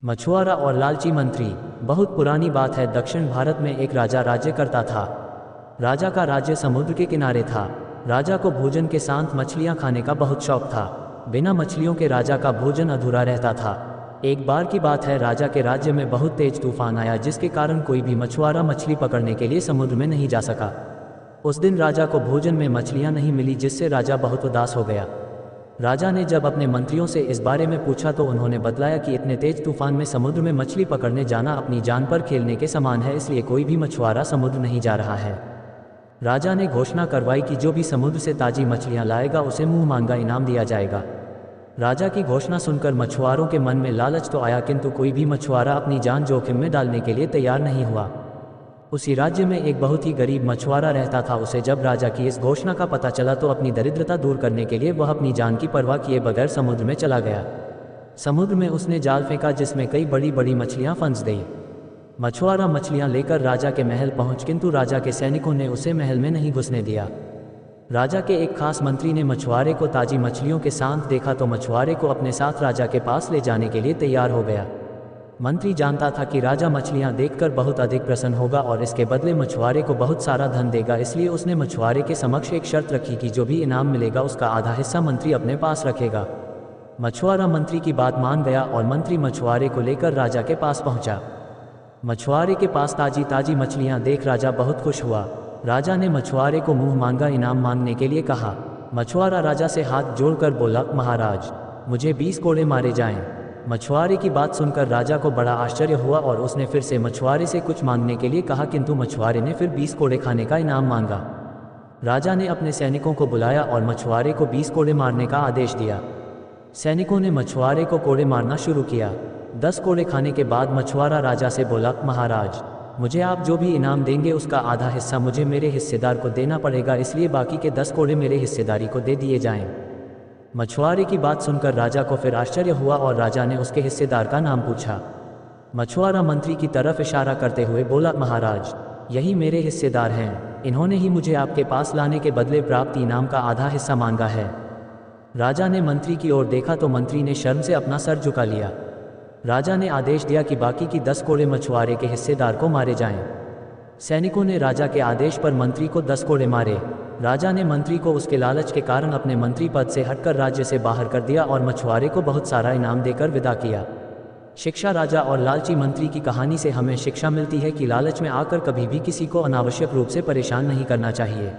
मछुआरा और लालची मंत्री। बहुत पुरानी बात है। दक्षिण भारत में एक राजा राज्य करता था। राजा का राज्य समुद्र के किनारे था। राजा को भोजन के साथ मछलियां खाने का बहुत शौक था। बिना मछलियों के राजा का भोजन अधूरा रहता था। एक बार की बात है, राजा के राज्य में बहुत तेज तूफान आया, जिसके कारण कोई भी मछुआरा मछली पकड़ने के लिए समुद्र में नहीं जा सका। उस दिन राजा को भोजन में मछलियां नहीं मिली, जिससे राजा बहुत उदास हो गया। राजा ने जब अपने मंत्रियों से इस बारे में पूछा तो उन्होंने बतलाया कि इतने तेज तूफान में समुद्र में मछली पकड़ने जाना अपनी जान पर खेलने के समान है, इसलिए कोई भी मछुआरा समुद्र नहीं जा रहा है। राजा ने घोषणा करवाई कि जो भी समुद्र से ताजी मछलियां लाएगा उसे मुंह मांगा इनाम दिया जाएगा। राजा की घोषणा सुनकर मछुआरों के मन में लालच तो आया, किंतु कोई भी मछुआरा अपनी जान जोखिम में डालने के लिए तैयार नहीं हुआ। उसी राज्य में एक बहुत ही गरीब मछुआरा रहता था। उसे जब राजा की इस घोषणा का पता चला तो अपनी दरिद्रता दूर करने के लिए वह अपनी जान की परवाह किए बगैर समुद्र में चला गया। समुद्र में उसने जाल फेंका, जिसमें कई बड़ी बड़ी मछलियां फंस गई। मछुआरा मछलियां लेकर राजा के महल पहुंच, किंतु राजा के सैनिकों ने उसे महल में नहीं घुसने दिया। राजा के एक खास मंत्री ने मछुआरे को ताजी मछलियों के साथ देखा तो मछुआरे को अपने साथ राजा के पास ले जाने के लिए तैयार हो गया। मंत्री जानता था कि राजा मछलियां देखकर बहुत अधिक प्रसन्न होगा और इसके बदले मछुआरे को बहुत सारा धन देगा, इसलिए उसने मछुआरे के समक्ष एक शर्त रखी कि जो भी इनाम मिलेगा उसका आधा हिस्सा मंत्री अपने पास रखेगा। मछुआरा मंत्री की बात मान गया और मंत्री मछुआरे को लेकर राजा के पास पहुंचा। मछुआरे के पास ताजी ताजी मछलियां देख राजा बहुत खुश हुआ। राजा ने मछुआरे को मुंह मांगा इनाम मांगने के लिए कहा। मछुआरा राजा से हाथ जोड़कर बोला, महाराज, मुझे 20 कोड़े मारे जाएं। मछुआरे की बात सुनकर राजा को बड़ा आश्चर्य हुआ और उसने फिर से मछुआरे से कुछ मांगने के लिए कहा, किंतु मछुआरे ने फिर 20 कोड़े खाने का इनाम मांगा। राजा ने अपने सैनिकों को बुलाया और मछुआरे को 20 कोड़े मारने का आदेश दिया। सैनिकों ने मछुआरे को कोड़े मारना शुरू किया। 10 कोड़े खाने के बाद मछुआरा राजा से बोला, महाराज, मुझे आप जो भी इनाम देंगे उसका आधा हिस्सा मुझे मेरे हिस्सेदार को देना पड़ेगा, इसलिए बाकी के 10 कोड़े मेरे हिस्सेदारी को दे दिए जाएं। मछुआरे की बात सुनकर राजा को फिर आश्चर्य हुआ और राजा ने उसके हिस्सेदार का नाम पूछा। मछुआरा मंत्री की तरफ इशारा करते हुए बोला, महाराज, यही मेरे हिस्सेदार हैं। इन्होंने ही मुझे आपके पास लाने के बदले प्राप्त इनाम का आधा हिस्सा मांगा है। राजा ने मंत्री की ओर देखा तो मंत्री ने शर्म से अपना सर झुका लिया। राजा ने आदेश दिया कि बाकी की 10 कोड़े मछुआरे के हिस्सेदार को मारे जाएं। सैनिकों ने राजा के आदेश पर मंत्री को 10 कोड़े मारे। राजा ने मंत्री को उसके लालच के कारण अपने मंत्री पद से हटकर राज्य से बाहर कर दिया और मछुआरे को बहुत सारा इनाम देकर विदा किया। शिक्षा। राजा और लालची मंत्री की कहानी से हमें शिक्षा मिलती है कि लालच में आकर कभी भी किसी को अनावश्यक रूप से परेशान नहीं करना चाहिए।